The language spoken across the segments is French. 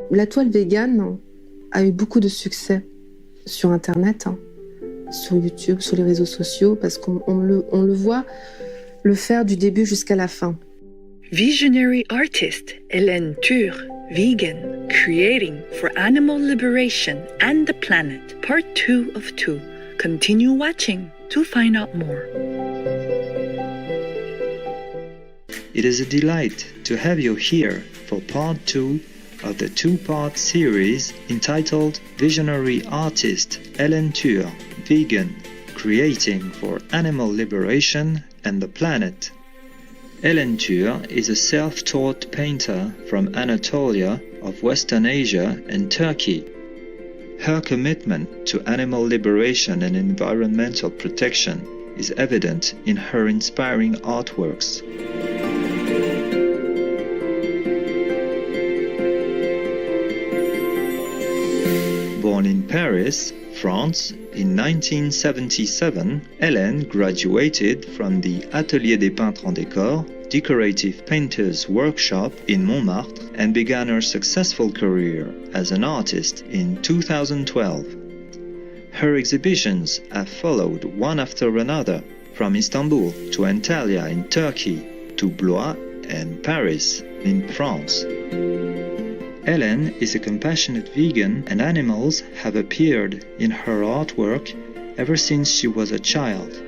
La toile végane a eu beaucoup de succès sur Internet, sur YouTube, sur les réseaux sociaux, parce qu'on le voit le faire du début jusqu'à la fin. Visionary artist Hélène Tur, vegan, creating for animal liberation and the planet, part 2 of 2. Continue watching to find out more. It is a delight to have you here for part 2 of the two-part series entitled Visionary Artist Hélène Tur, Vegan, Creating for Animal Liberation and the Planet. Hélène Tur is a self-taught painter from Anatolia of Western Asia and Turkey. Her commitment to animal liberation and environmental protection is evident in her inspiring artworks. Born in Paris, France, in 1977, Hélène graduated from the Atelier des Peintres en Décor, Decorative Painters Workshop in Montmartre and began her successful career as an artist in 2012. Her exhibitions have followed one after another, from Istanbul to Antalya in Turkey to Blois and Paris in France. Hélène is a compassionate vegan and animals have appeared in her artwork ever since she was a child.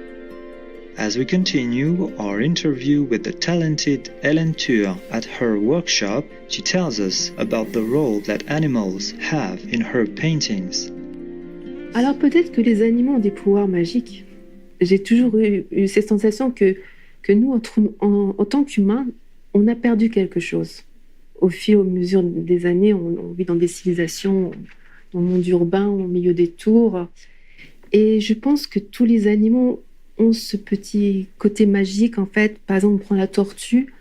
As we continue our interview with the talented Hélène Tur at her workshop, she tells us about the role that animals have in her paintings. Alors peut-être que les animaux ont des pouvoirs magiques. J'ai toujours eu cette sensation que nous, en tant qu'humains, on a perdu quelque chose. Au fur et à mesure des années, on vit dans des civilisations, dans le monde urbain, au milieu des tours. Et je pense que tous les animaux ont ce petit côté magique. En fait, par exemple, on prend la tortue,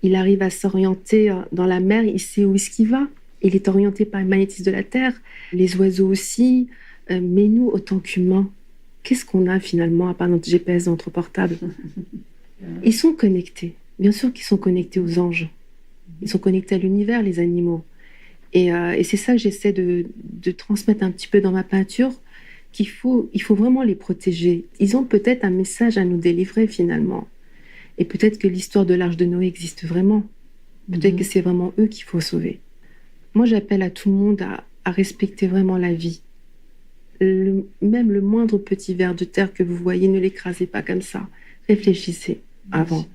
il arrive à s'orienter dans la mer, il sait où est-ce qu'il va. Il est orienté par le magnétisme de la Terre. Les oiseaux aussi. Mais nous, autant qu'humains, qu'est-ce qu'on a finalement à part notre GPS dans notre portable? Ils sont connectés. Bien sûr qu'ils sont connectés aux anges. Ils sont connectés à l'univers, les animaux. Et c'est ça que j'essaie de transmettre un petit peu dans ma peinture, il faut vraiment les protéger. Ils ont peut-être un message à nous délivrer finalement. Et peut-être que l'histoire de l'Arche de Noé existe vraiment. Peut-être que c'est vraiment eux qu'il faut sauver. Moi, j'appelle à tout le monde à respecter vraiment la vie. Même le moindre petit ver de terre que vous voyez, ne l'écrasez pas comme ça. Réfléchissez avant.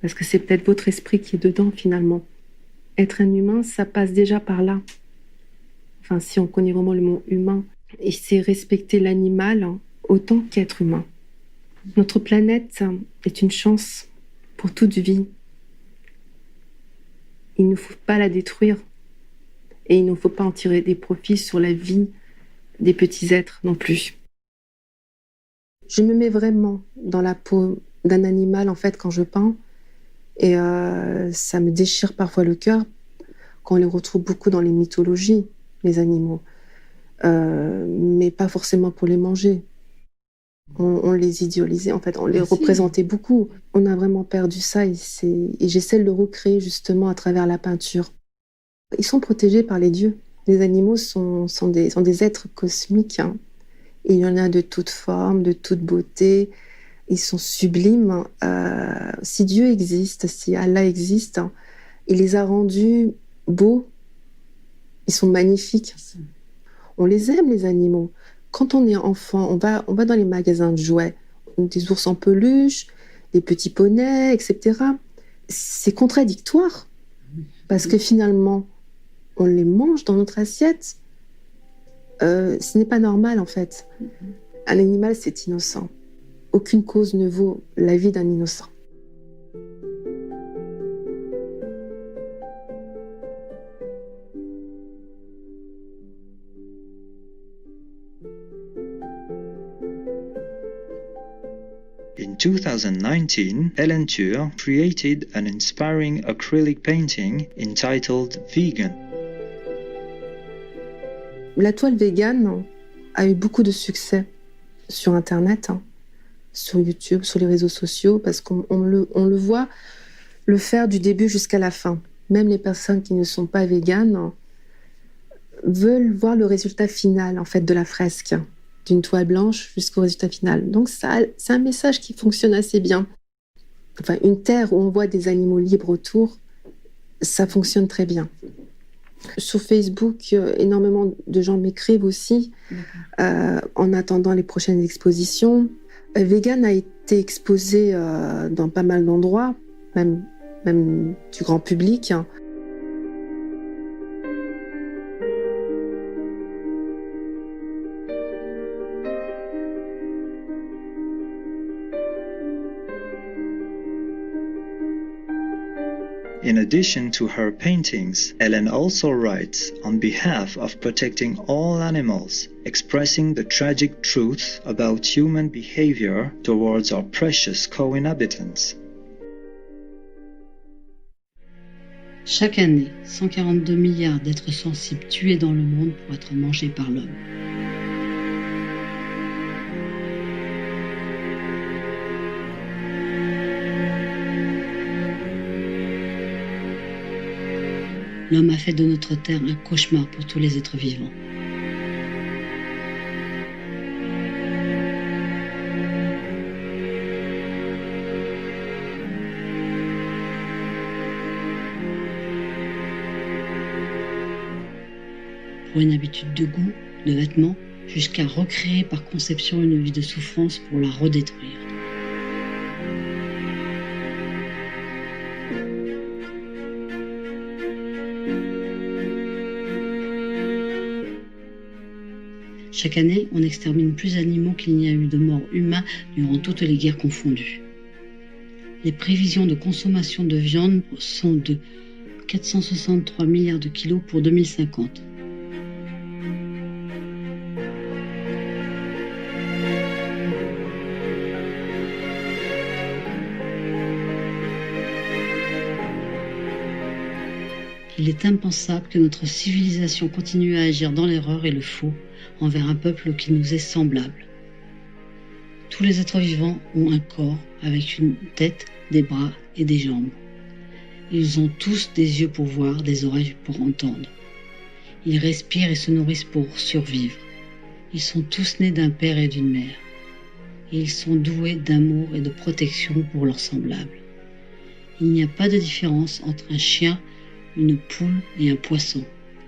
Parce que c'est peut-être votre esprit qui est dedans finalement. Être un humain, ça passe déjà par là. Enfin, si on connaît vraiment le mot humain. Et c'est respecter l'animal autant qu'être humain. Notre planète est une chance pour toute vie. Il ne faut pas la détruire. Et il ne faut pas en tirer des profits sur la vie des petits êtres non plus. Je me mets vraiment dans la peau d'un animal en fait quand je peins. Et ça me déchire parfois le cœur quand on les retrouve beaucoup dans les mythologies, les animaux. Mais pas forcément pour les manger. On les idéalisait, en fait, on les représentait beaucoup. On a vraiment perdu ça et j'essaie de le recréer justement à travers la peinture. Ils sont protégés par les dieux. Les animaux sont des êtres cosmiques. Et il y en a de toutes formes, de toute beauté. Ils sont sublimes. Si Dieu existe, si Allah existe, il les a rendus beaux. Ils sont magnifiques. On les aime, les animaux. Quand on est enfant, on va dans les magasins de jouets. Des ours en peluche, des petits poneys, etc. C'est contradictoire. Parce que finalement, on les mange dans notre assiette. Ce n'est pas normal, en fait. Un animal, c'est innocent. Aucune cause ne vaut la vie d'un innocent. In 2019, Hélène Tur created an inspiring acrylic painting entitled Vegan. La toile végane a eu beaucoup de succès sur Internet, sur YouTube, sur les réseaux sociaux, parce qu'on le voit le faire du début jusqu'à la fin. Même les personnes qui ne sont pas véganes veulent voir le résultat final en fait de la fresque, d'une toile blanche jusqu'au résultat final. Donc ça, c'est un message qui fonctionne assez bien. Enfin, une terre où on voit des animaux libres autour, ça fonctionne très bien. Sur Facebook, énormément de gens m'écrivent aussi en attendant les prochaines expositions. Vegan a été exposé dans pas mal d'endroits, même du grand public. In addition to her paintings, Ellen also writes on behalf of protecting all animals, expressing the tragic truth about human behavior towards our precious co-inhabitants. Chaque année, 142 milliards d'êtres sensibles tués dans le monde pour être mangés par l'homme. L'homme a fait de notre terre un cauchemar pour tous les êtres vivants. Pour une habitude de goût, de vêtements, jusqu'à recréer par conception une vie de souffrance pour la redétruire. Chaque année, on extermine plus d'animaux qu'il n'y a eu de morts humains durant toutes les guerres confondues. Les prévisions de consommation de viande sont de 463 milliards de kilos pour 2050. Il est impensable que notre civilisation continue à agir dans l'erreur et le faux envers un peuple qui nous est semblable. Tous les êtres vivants ont un corps avec une tête, des bras et des jambes. Ils ont tous des yeux pour voir, des oreilles pour entendre. Ils respirent et se nourrissent pour survivre. Ils sont tous nés d'un père et d'une mère. Et ils sont doués d'amour et de protection pour leurs semblables. Il n'y a pas de différence entre un chien, une poule et un poisson.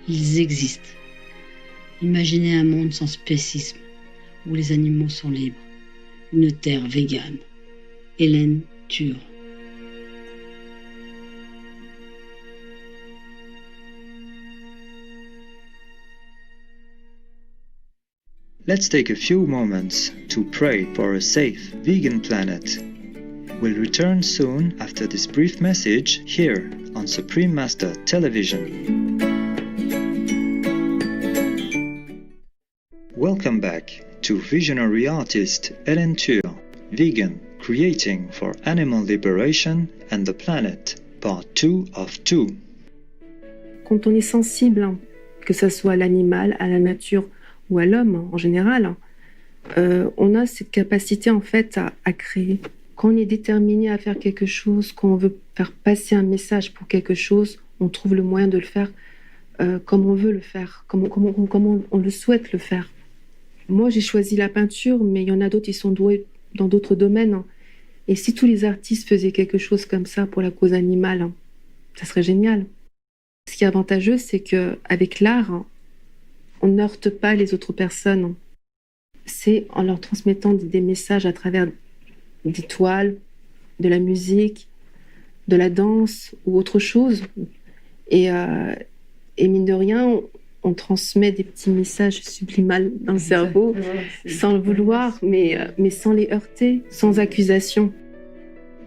Ils existent. Imaginez un monde sans spécisme, où les animaux sont libres. Une terre végane. Hélène Tur. Let's take a few moments to pray for a safe vegan planet. We'll return soon after this brief message here on Supreme Master Television. Welcome back to visionary artist Hélène Tur, vegan, creating for animal liberation and the planet, part 2 of 2. Quand on est sensible, que ce soit à l'animal, à la nature ou à l'homme en général, on a cette capacité en fait à créer. Quand on est déterminé à faire quelque chose, quand on veut faire passer un message pour quelque chose, on trouve le moyen de le faire comme on veut le faire, comme on le souhaite le faire. Moi, j'ai choisi la peinture, mais il y en a d'autres qui sont doués dans d'autres domaines. Et si tous les artistes faisaient quelque chose comme ça pour la cause animale, ça serait génial. Ce qui est avantageux, c'est qu'avec l'art, on n'heurte pas les autres personnes. C'est en leur transmettant des messages à travers des toiles, de la musique, de la danse ou autre chose. Et mine de rien, on transmet des petits messages sublimales dans le cerveau, sans le vouloir, mais sans les heurter, sans accusation.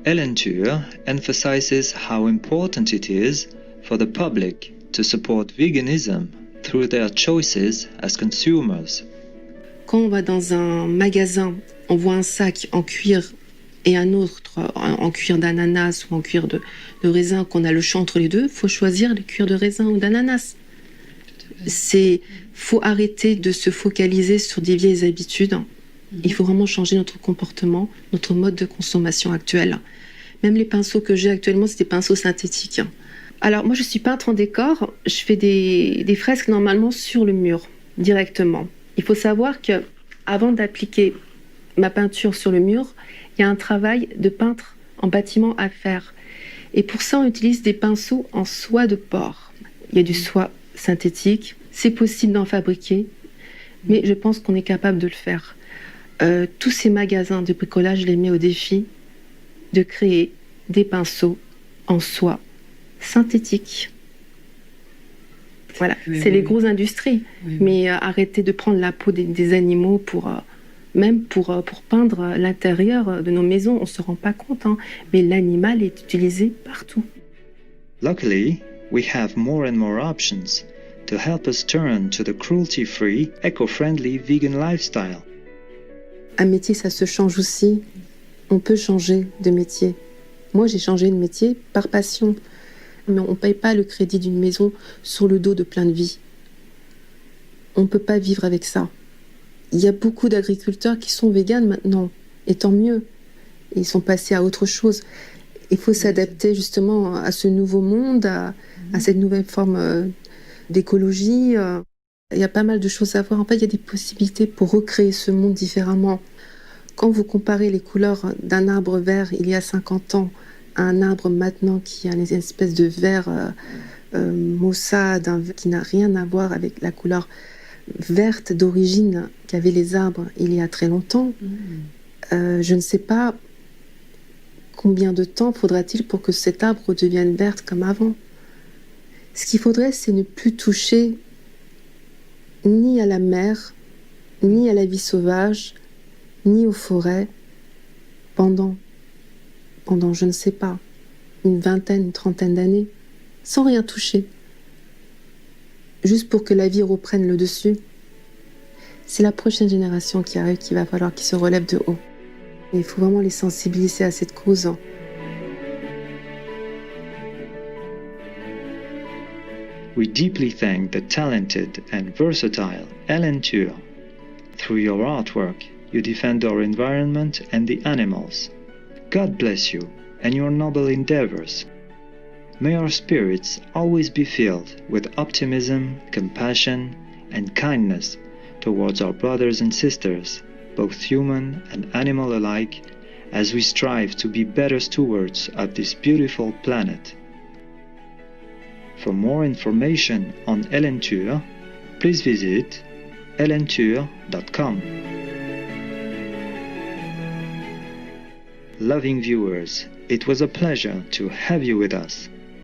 Hélène Tur emphasizes how important it is for the public to support veganism through their choices as consumers. Quand on va dans un magasin, on voit un sac en cuir et un autre en cuir d'ananas ou en cuir de raisin, qu'on a le choix entre les deux, il faut choisir le cuir de raisin ou d'ananas. Faut arrêter de se focaliser sur des vieilles habitudes. Il faut vraiment changer notre comportement, notre mode de consommation actuel. Même les pinceaux que j'ai actuellement, c'est des pinceaux synthétiques. Alors moi je suis peintre en décor, je fais des fresques normalement sur le mur, directement. Il faut savoir que avant d'appliquer ma peinture sur le mur, il y a un travail de peintre en bâtiment à faire. Et pour ça, on utilise des pinceaux en soie de porc. Il y a du soie synthétique, c'est possible d'en fabriquer, mais je pense qu'on est capable de le faire. Tous ces magasins de bricolage, je les mets au défi de créer des pinceaux en soie synthétique. Voilà, c'est les grosses industries. Mais arrêtez de prendre la peau des animaux pour peindre l'intérieur de nos maisons. On ne se rend pas compte, hein, mais l'animal est utilisé partout. Luckily, we have more and more options to help us turn to the cruelty-free, eco-friendly vegan lifestyle. Un métier, ça se change aussi. On peut changer de métier. Moi, j'ai changé de métier par passion. Mais on ne paye pas le crédit d'une maison sur le dos de plein de vies. On ne peut pas vivre avec ça. Il y a beaucoup d'agriculteurs qui sont véganes maintenant, et tant mieux. Ils sont passés à autre chose. Il faut s'adapter justement à ce nouveau monde, à cette nouvelle forme d'écologie. Il y a pas mal de choses à voir. En fait, il y a des possibilités pour recréer ce monde différemment. Quand vous comparez les couleurs d'un arbre vert il y a 50 ans à un arbre maintenant qui a une espèce de vert maussade, qui n'a rien à voir avec la couleur verte d'origine qu'avaient les arbres il y a très longtemps, je ne sais pas combien de temps faudra-t-il pour que cet arbre redevienne verte comme avant. Ce qu'il faudrait, c'est ne plus toucher ni à la mer, ni à la vie sauvage, ni aux forêts pendant je ne sais pas, une vingtaine, une trentaine d'années, sans rien toucher, juste pour que la vie reprenne le dessus. C'est la prochaine génération qui arrive qu'il va falloir qu'ils se relèvent de haut. Et il faut vraiment les sensibiliser à cette cause. We deeply thank the talented and versatile Ellen Tur. Through your artwork, you defend our environment and the animals. God bless you and your noble endeavors. May our spirits always be filled with optimism, compassion, and kindness towards our brothers and sisters, both human and animal alike, as we strive to be better stewards of this beautiful planet. For more information on Ellen Tur, please visit ellentur.com. Loving viewers, it was a pleasure to have you with us.